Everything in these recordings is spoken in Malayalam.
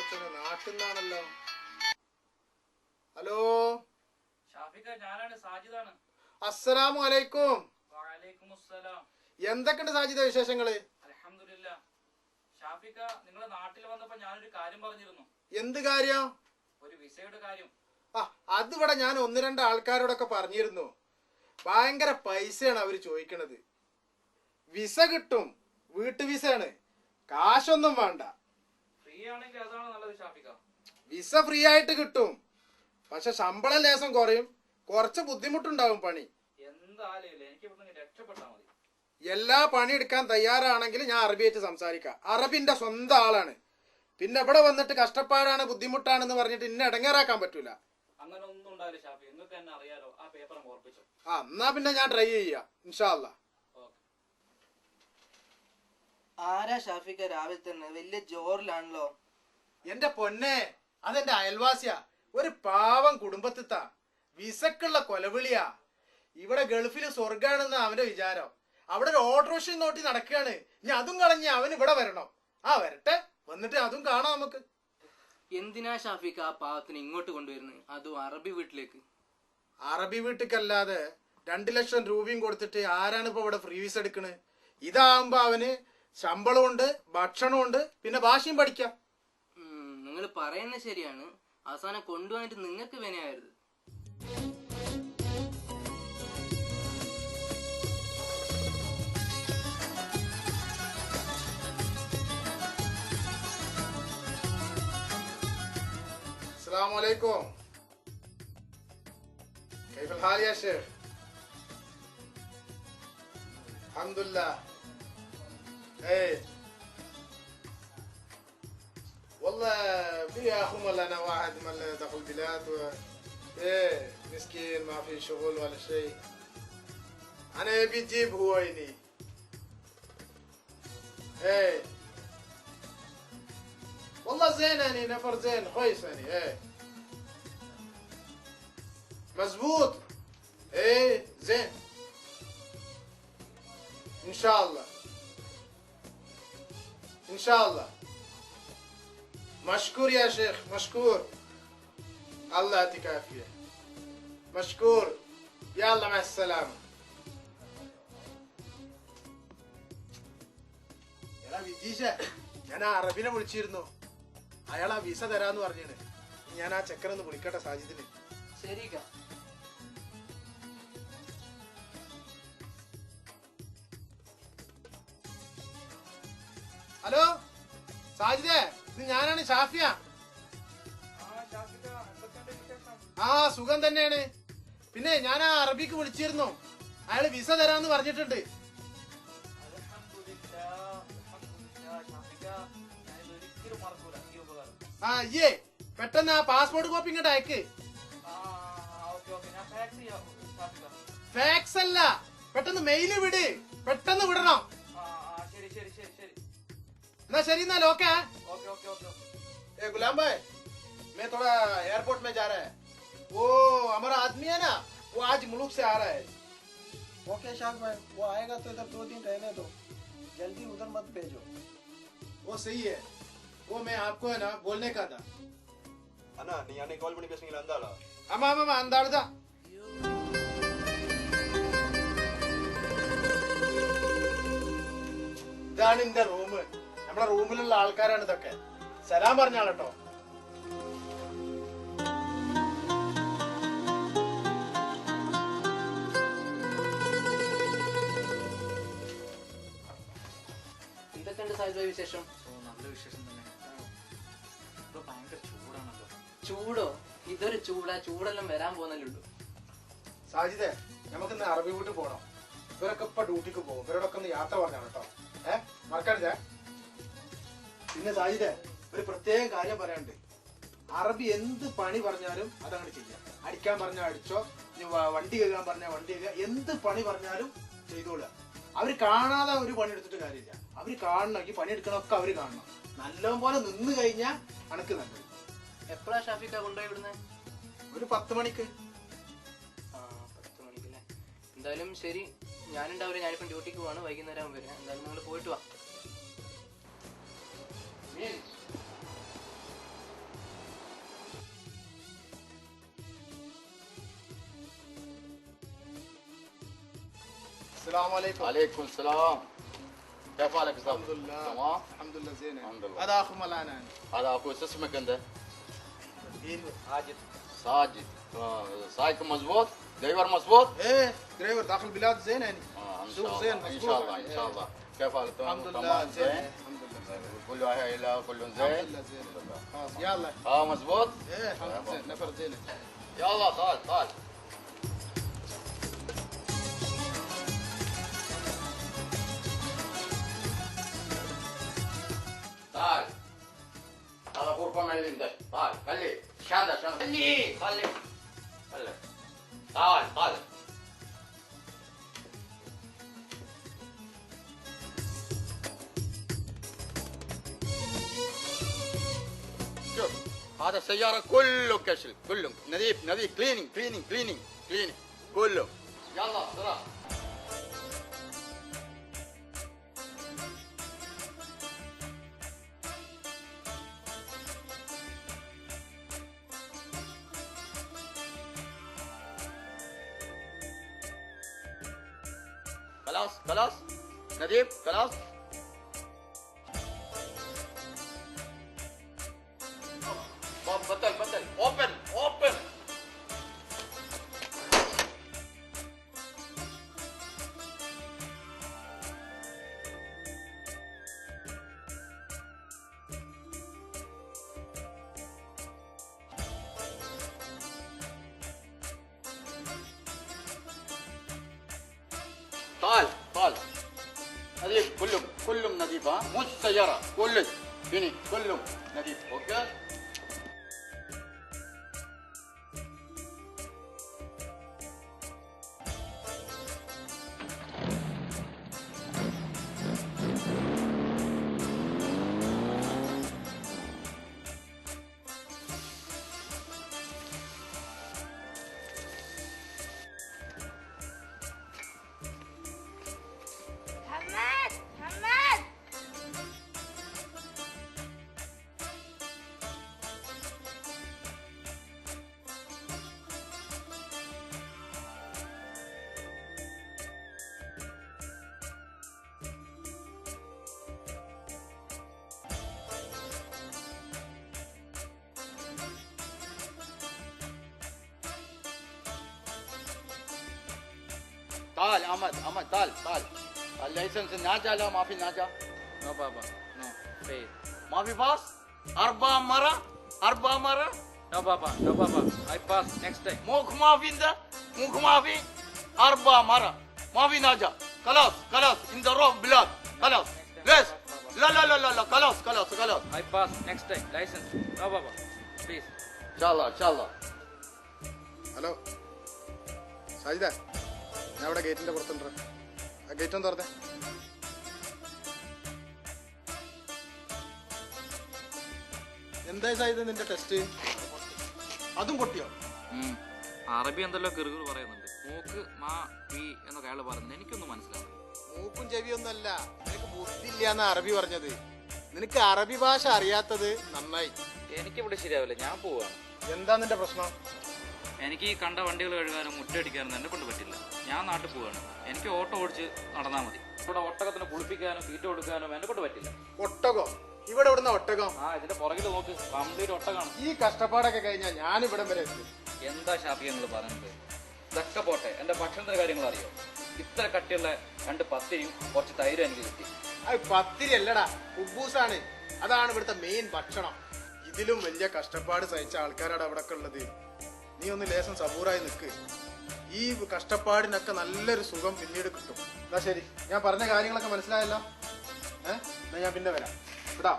പഠിച്ചത് നാട്ടിൽ നിന്നാണല്ലോ. ഹലോ അസ്സലാമു അലൈക്കും. എന്തൊക്കെയുണ്ട് സാജിദ വിശേഷങ്ങള്? നിങ്ങളുടെ നാട്ടിൽ വന്നപ്പോ ഞാനൊരു കാര്യം പറഞ്ഞിരുന്നു. എന്ത് കാര്യം? ഒരു വിസയുടെ കാര്യം. അതിവിടെ ഞാൻ ഒന്ന് രണ്ട് ആൾക്കാരോടൊക്കെ പറഞ്ഞിരുന്നു. ഭയങ്കര പൈസയാണ് അവര് ചോദിക്കണത്. വിസ കിട്ടും, വീട്ടു വിസയാണ്, കാശൊന്നും വേണ്ട. ഫ്രീ ആണെങ്കിൽ അതാണ് നല്ലത് ഷാഫിക്ക. വിസ ഫ്രീ ആയിട്ട് കിട്ടും, പക്ഷെ ശമ്പളം ലേശം കുറയും, കുറച്ച് ബുദ്ധിമുട്ടുണ്ടാവും പണി. എന്തായാലും എനിക്ക് ഇവിടുന്ന് രക്ഷപ്പെട്ടാ മതി. എല്ലാ പണി എടുക്കാൻ തയ്യാറാണെങ്കിൽ ഞാൻ അറബിയായിട്ട് സംസാരിക്കാം. അറബിന്റെ സ്വന്തം ആളാണ്. പിന്നെ ഇവിടെ വന്നിട്ട് കഷ്ടപ്പാടാണ് ബുദ്ധിമുട്ടാണെന്ന് പറഞ്ഞിട്ട് ഇന്നെ ഇടങ്ങേറാക്കാൻ പറ്റൂല. അങ്ങനെ ഒന്നും ഉണ്ടാവില്ല ഷാഫി, നിങ്ങൾക്ക് തന്നെ അറിയാലോ. ആ പേപ്പർ ഓർപ്പിച്ചു. എന്നാ പിന്നെ ഞാൻ ട്രൈ ചെയ്യാം ഇൻഷാ അല്ലാ. ആരാ ഷാഫിക്ക രാവിലെ തന്നെ വലിയ ജോറിലാണല്ലോ? എന്റെ പൊന്നെ, അതെന്റെ അയൽവാസിയാ, ഒരു പാവം കുടുംബത്തിത്താ. വിസക്കുള്ള കൊലവിളിയാ. ഇവിടെ ഗൾഫിൽ സ്വർഗാണെന്ന് അവന്റെ വിചാരം. അവിടെ ഒരു ഓട്ടോറിക്ഷ നോട്ടി നടക്കുകയാണ്. ഇനി അതും കളഞ്ഞ് അവൻ ഇവിടെ വരണം. വരട്ടെ, വന്നിട്ട് അതും കാണാം നമുക്ക്. എന്തിനാ ഷാഫിക്ക ആ പാവത്തിന് ഇങ്ങോട്ട് കൊണ്ടുവരുന്നത്, അതും അറബി വീട്ടിലേക്ക്? അറബി വീട്ടിക്കല്ലാതെ 2 ലക്ഷം രൂപയും കൊടുത്തിട്ട് ആരാണ് ഇപ്പൊ ഇവിടെ ഫ്രീ വിസ എടുക്കണത്? ഇതാകുമ്പോ അവന് ശമ്പളമുണ്ട്, ഭക്ഷണമുണ്ട്, പിന്നെ ഭാഷയും പഠിക്കാം. നിങ്ങൾ പറയുന്നത് ശരിയാണ്. അവസാനം കൊണ്ടുപോയിട്ട് നിങ്ങൾക്ക് വിനയായിരുന്നു. السلام عليكم. كيف الحال يا شيخ؟ الحمد لله. ايه والله في اخو لنا واحد من دخل البلاد ايه مسكين ما في شغل ولا شيء. انا ابي اجيب هو هنا. ايه والله زين يعني نفر زين كويس يعني. ايه مزبوط. ايه زين ان شاء الله ان شاء الله. مشكور يا شيخ مشكور. الله يعطيك عافية. مشكور. يلا مع السلامة. എടാ വിജീഷ, ഞാൻ ആ അറബിനെ വിളിച്ചിരുന്നു. അയാൾ ആ വിസ തരാന്ന് പറഞ്ഞാണ്. ഞാൻ ആ ചെക്കനൊന്ന് വിളിക്കട്ടെ സാജിദിന്. ശരി. ഹലോ സാജിദേ, ഇത് ഞാനാണ് ഷാഫിയ. സുഖം തന്നെയാണ്. പിന്നെ ഞാൻ ആ അറബിക്ക് വിളിച്ചിരുന്നു. അയാള് വിസ തരാന്ന് പറഞ്ഞിട്ടുണ്ട്. അയ്യേ, പെട്ടെന്ന് ആ പാസ്പോർട്ട് കോപ്പി ഇങ്ങോട്ട് അയക്ക്. ഫാക്സ് അല്ല, പെട്ടെന്ന് മെയില് വിട്. പെട്ടെന്ന് വിടണം. ना शरी ना लोग है। ओके गुलाम भाई, मैं थोड़ा एयरपोर्ट में जा रहा है. वो हमारा आदमी है ना, वो आज मुल्क से आ रहा है. ओके शाह भाई, वो आएगा तो इधर 2 दिन रहने दो, जल्दी उधर मत भेजो. वो सही है. वो मैं आपको है ना बोलने का था. अना नहीं आने कॉल बनी பேசுறீங்களா? அந்தாளா? ஆமா ஆமா அந்த ஆளு தான். ഇതാണ് എന്റെ റൂം. നമ്മുടെ റൂമിലുള്ള ആൾക്കാരാണ് ഇതൊക്കെ. സലാം പറഞ്ഞാളട്ടോ. എന്തൊക്കെയുണ്ട് സാജിദ് വിശേഷം? നല്ല വിശേഷം തന്നെ. ഇപ്പൊ ഭയങ്കര ചൂടാണല്ലോ. ചൂടോ? ഇതൊരു ചൂടാ? ചൂടെല്ലാം വരാൻ പോകുന്നല്ലുള്ളൂ. സാജിദേ, നമുക്കിന്ന് അറബി വീട്ടിൽ പോകണം. ഇവരൊക്കെ ഇപ്പൊ ഡ്യൂട്ടിക്ക് പോകും. ഇവരോടൊക്കെ ഒന്ന് യാത്ര പറഞ്ഞാണ് കേട്ടോ. മറക്കരുതേ. പിന്നെ സാജിദേ, ഒരു പ്രത്യേക കാര്യം പറയാനുണ്ട്. അറബി എന്ത് പണി പറഞ്ഞാലും അതങ്ങനെ ചെയ്യാം. അടിക്കാൻ പറഞ്ഞാൽ അടിച്ചോ, വണ്ടി കഴുകാൻ പറഞ്ഞാൽ വണ്ടി കഴുകുക, എന്ത് പണി പറഞ്ഞാലും ചെയ്തോളുക. അവര് കാണാതെ ഒരു പണി എടുത്തിട്ട് കാര്യമില്ല. അവര് കാണണം. ഈ പണിയെടുക്കണമൊക്കെ അവര് കാണണം. നല്ലപോലെ നിന്ന് കഴിഞ്ഞാൽ അനക്ക് നല്ലത്. എപ്പോഴാ ഷാഫിക്ക കൊണ്ടുപോയി വിടുന്നത്? ഒരു 10 മണിക്ക്. 10 മണിക്കല്ലേ? എന്തായാലും ശരി, ഞാനുണ്ടാവില്ല. ഞാനിപ്പം ഡ്യൂട്ടിക്ക് പോവാണ്. വൈകുന്നേരം വരാം. എന്തായാലും നിങ്ങൾ പോയിട്ട് വാ. السلام عليكم. عليكم السلام. كيف حالك استاذ؟ الحمد لله. تمام؟ الحمد لله زين. الحمد لله. هذا اخو ملانا. هذا اخوي شو اسمك انت؟ حاجة ساجد. سايق مزبوط؟ دايور مزبوط؟ ايه دريور داخل البلاد زين يعني. ان سوق شاء زين الله ان مظبوط شاء الله يعني. ان شاء الله. كيف حالك؟ الحمد لله تمام زين. الحمد لله زين. كله عائلة كله الحمد زين؟ لله زين. خلاص يلا. مزبوط؟ ايه الحمد لله زين نفر زين. يلا تعال تعال. تعال. هذا غرفة من اللي عندك. تعال خلي شهادة شهادة. خلي. تعال تعال. شوف هذا السيارة كله كشل كله نظيف نظيف كليننج كليننج كليننج كليننج كله. يلا بسرعة. خلاص خلاص نظيف خلاص. بدل اوبن. تعال نظيف كلهم نظيف ها مش سيارة كله فيني كلهم نظيف اوكي. محمد تعال احمد تعال الليسنس ناجا لا ما في ناجا No Baba, no. Fail. ما في باص 4 مرة No Baba, I pass next time. موك ما في انت موك ما في 4 مرة ما في ناجا خلاص in the wrong بلاد خلاص ليش لا خلاص I pass next time. License. No Baba, please. ان شاء الله hello Sajida ഞാൻ ഇവിടെ ഗേറ്റിന്റെ പുറത്തുണ്ട്. ആ ഗേറ്റ് ഒന്ന് തുറന്നേ. എന്തായി സാജിദ നിന്റെ ടെസ്റ്റ്? അതും പൊട്ടിയോ? അറബി എന്തല്ലോ കിറുകിർ പറയുന്നുണ്ട്. മൂക്ക് മാ പി എന്നൊക്കെ അയാൾ പറയുന്നത് എനിക്കൊന്നും മനസ്സിലാവും. മൂക്കും ചെവിയൊന്നല്ല, നിനക്ക് ബുദ്ധിയില്ലാന്ന് അറബി പറഞ്ഞത്. നിനക്ക് അറബി ഭാഷ അറിയാത്തത് നന്നായി. എനിക്കിവിടെ ശരിയാവില്ല, ഞാൻ പോവാണ്. എന്താ നിന്റെ പ്രശ്നം? എനിക്ക് ഈ കണ്ട വണ്ടികൾ കഴുകാനും മുട്ടയടിക്കാനും എന്നെ കൊണ്ട് പറ്റില്ല. ഞാൻ നാട്ടിൽ പോവാണ്. എനിക്ക് ഓട്ടോ ഓടിച്ച് നടന്നാൽ മതി. ഇവിടെ ഒട്ടകത്തിന് കുളിപ്പിക്കാനും തീറ്റ കൊടുക്കാനും എന്നെ കൊണ്ട് പറ്റില്ല. ഒട്ടകം? ഇവിടെ ഇവിടുന്ന ഒട്ടകം? ഇതിന്റെ പുറകിൽ നോക്ക്, കംപ്ലീറ്റ് ഒട്ടകാണ്. ഈ കഷ്ടപ്പാടൊക്കെ കഴിഞ്ഞാൽ ഞാൻ ഇവിടം വരെ എത്തി. എന്താ ഷാഫി നിങ്ങൾ പറയുന്നത്? ഇതൊക്കെ പോട്ടെ, എന്റെ ഭക്ഷണത്തിന്റെ കാര്യങ്ങൾ അറിയോ? ഇത്ര കട്ടിയുള്ള 2 പത്തിരിയും കുറച്ച് തൈരും എനിക്ക് കിട്ടി. അത് പത്തിരി അല്ലടാ, കുബൂസാണ്. അതാണ് ഇവിടുത്തെ മെയിൻ ഭക്ഷണം. ഇതിലും വലിയ കഷ്ടപ്പാട് സഹിച്ച ആൾക്കാരാണ് അവിടെ ഉള്ളത്. നീ ഒന്ന് ലേശം സബൂറായി നിൽക്ക്. ഈ കഷ്ടപ്പാടിനൊക്കെ നല്ലൊരു സുഖം പിന്നീട് കിട്ടും. എന്നാ ശരി, ഞാൻ പറഞ്ഞ കാര്യങ്ങളൊക്കെ മനസ്സിലായല്ലോ. എന്നാ ഞാൻ പിന്നെ വരാം. വിടാം.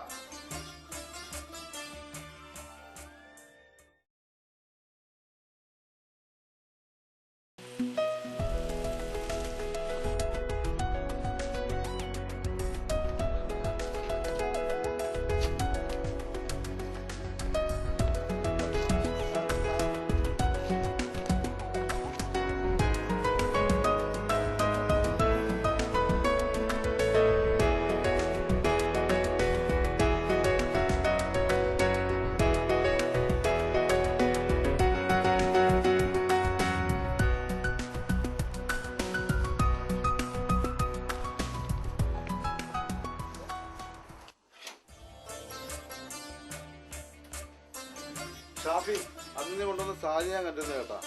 ഷാഫി അന്ന് കൊണ്ടുവന്ന സാരി ഞാൻ കണ്ടിരുന്നു കേട്ടാ.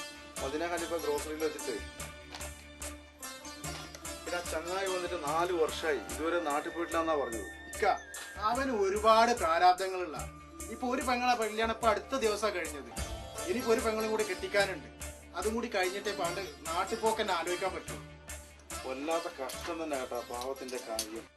അതിനെ കണ്ടിപ്പോ ഗ്രോസറിയിൽ വെച്ചിട്ട് പിന്നെ ആ ചങ്ങായി വന്നിട്ട് 4 വർഷമായി ഇതുവരെ നാട്ടിൽ പോയിട്ടില്ലെന്നാ പറഞ്ഞത്. ഇക്ക അവന് ഒരുപാട് പ്രാരാബ്ദങ്ങളുള്ള. ഇപ്പൊ ഒരു പെങ്ങളെ കല്യാണം ഇപ്പൊ അടുത്ത ദിവസമാണ് കഴിഞ്ഞത്. ഇനിയിപ്പോ ഒരു പെങ്ങളും കൂടി കെട്ടിക്കാനുണ്ട്. അതും കൂടി കഴിഞ്ഞിട്ടേ പണ്ട് നാട്ടിൽ പോക്കെന്നെ ആലോചിക്കാൻ പറ്റും. വല്ലാത്ത കഷ്ടം തന്നെ കേട്ടാ പാവത്തിന്റെ കാര്യം.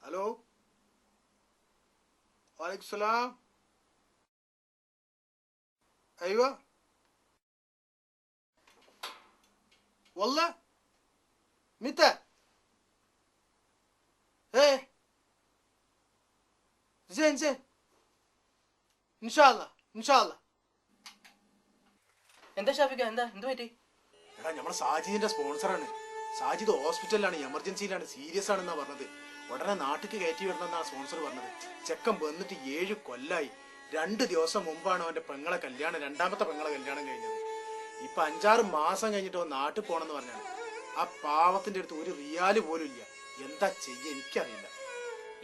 हेलो वालेकुम सलाम. ايوه والله متى ايه زين زين ان شاء الله ان شاء الله. എന്താ ഷാഫിക്ക, എന്താ എന്ത് പറ്റി? എടാ നമ്മുടെ സാജിദിന്റെ സ്പോൺസറാണ്. സാജിദ് ഹോസ്പിറ്റലിലാണ്, എമർജൻസിയിലാണ്, സീരിയസ് ആണെന്നാ പറഞ്ഞത്. ഉടനെ നാട്ടിക്ക് കയറ്റി വിടണമെന്നാണ് സ്പോൺസർ പറഞ്ഞത്. ചെക്കൻ വന്നിട്ട് 7 കൊല്ലായി. 2 ദിവസം മുമ്പാണ് അവന്റെ പെങ്ങളെ കല്യാണം, രണ്ടാമത്തെ പെങ്ങളെ കല്യാണം കഴിഞ്ഞത്. ഇപ്പൊ 5-6 മാസം കഴിഞ്ഞിട്ട് അവൻ നാട്ടിൽ പോണെന്ന് പറഞ്ഞാണ്. ആ പാവത്തിന്റെ അടുത്ത് ഒരു റിയാല് പോലും ഇല്ല. എന്താ ചെയ്യ എനിക്കറിയില്ല.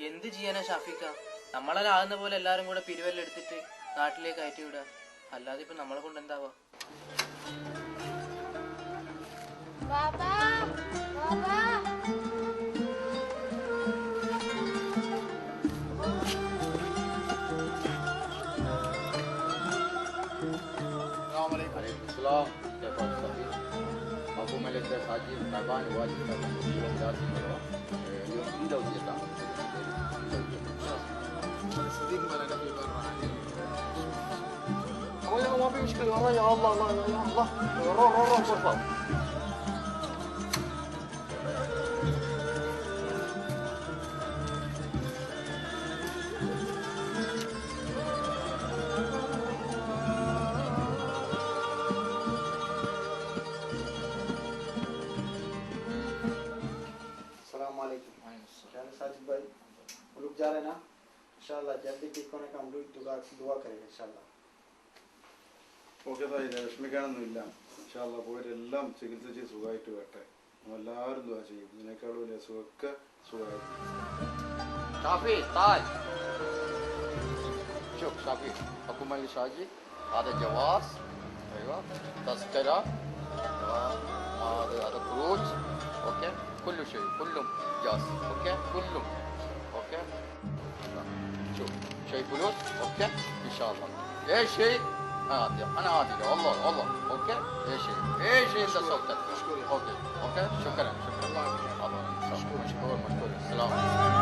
എന്ത് ചെയ്യാനാ ഷാഫിക്ക? നമ്മളാകുന്ന പോലെ എല്ലാരും കൂടെ പിരിവെല്ലെടുത്തിട്ട് നാട്ടിലേക്ക് കയറ്റി വിടുക. അല്ലാതെ ഇപ്പൊ നമ്മളെ കൊണ്ട് എന്താവാ? Baba, Baba. السلام كيف حالك صاحبي؟ أبو ملك ساجد تعبان واجد تعبان اليوم لازم نروح اليوم عيد وزيادة ما في مشكلة يا الله الله يا الله روح روح روح غرفة. साजिद भाई रुक जा रहे ना, इंशाल्लाह जल्दी ठीक होने का हम लोग दुआ करेंगे इंशाल्लाह. ഓക്കെ സാജിദ്, വിഷമിക്കാനൊന്നുമില്ല. ഇൻഷാ അല്ലാഹ് പോയിട്ടെല്ലാം ചികിത്സിച്ച് സുഖമായിട്ട് വരട്ടെ. എല്ലാവരും ദുആ ചെയ്യും. ഇതിനേക്കാളും വലിയ സുഖമൊക്കെ സുഖമായിട്ട്. شافي تعال شوف شافي أبو ملك ساجد هذا جواز أيوة تذكرة هذا خروج أوكي كل شيء كلهم جاهز أوكي كلهم أوكي شوف شيء فلوس أوكي إن شاء الله أي شيء أنا عادي والله والله أوكي أي شيء أنت صوتك أوكي أوكي شكرا شكرا الله مشكور مشكور السلام عليكم.